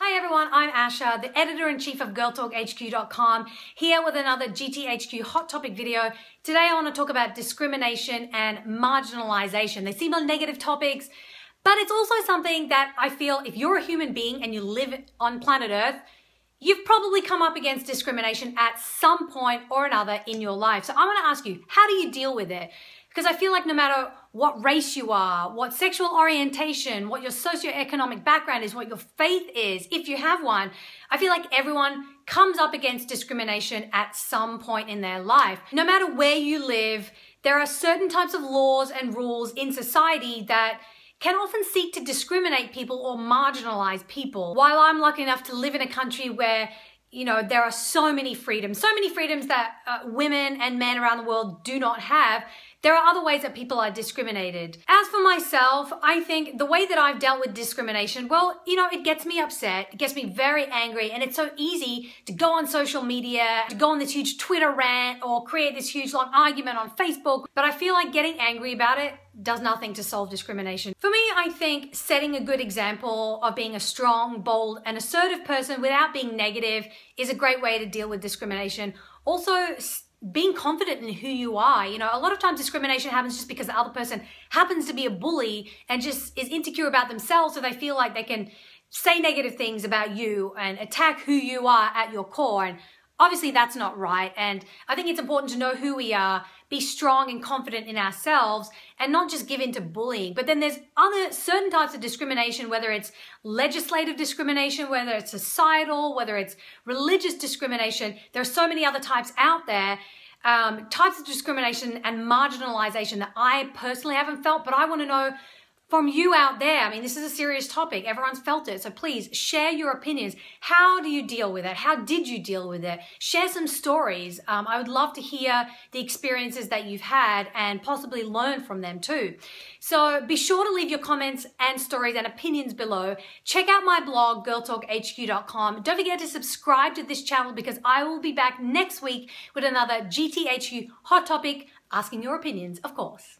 Hi everyone, I'm Asha, the editor-in-chief of girltalkhq.com, here with another GTHQ hot topic video. Today I want to talk about discrimination and marginalization. They seem like negative topics, but it's also something that I feel if you're a human being and you live on planet Earth, you've probably come up against discrimination at some point or another in your life. So I want to ask you, how do you deal with it? Because I feel like no matter what race you are, what sexual orientation, what your socioeconomic background is, what your faith is, if you have one, I feel like everyone comes up against discrimination at some point in their life. No matter where you live, there are certain types of laws and rules in society that can often seek to discriminate people or marginalize people. While I'm lucky enough to live in a country where there are so many freedoms that women and men around the world do not have, there are other ways that people are discriminated. As for myself, I think the way that I've dealt with discrimination, well, it gets me upset, it gets me very angry, and it's so easy to go on social media, to go on this huge Twitter rant or create this huge long argument on Facebook, but I feel like getting angry about it does nothing to solve discrimination. For me, I think setting a good example of being a strong, bold, and assertive person without being negative is a great way to deal with discrimination. Also, being confident in who you are. A lot of times discrimination happens just because the other person happens to be a bully and just is insecure about themselves, so they feel like they can say negative things about you and attack who you are at your core. And obviously that's not right. And I think it's important to know who we are, be strong and confident in ourselves, and not just give in to bullying. But then there's other certain types of discrimination, whether it's legislative discrimination, whether it's societal, whether it's religious discrimination. There are so many other types out there, types of discrimination and marginalization that I personally haven't felt, but I want to know from you out there. I mean, this is a serious topic. Everyone's felt it. So please share your opinions. How do you deal with it? How did you deal with it? Share some stories. I would love to hear the experiences that you've had and possibly learn from them too. So be sure to leave your comments and stories and opinions below. Check out my blog, girltalkhq.com. Don't forget to subscribe to this channel because I will be back next week with another GTHQ hot topic, asking your opinions, of course.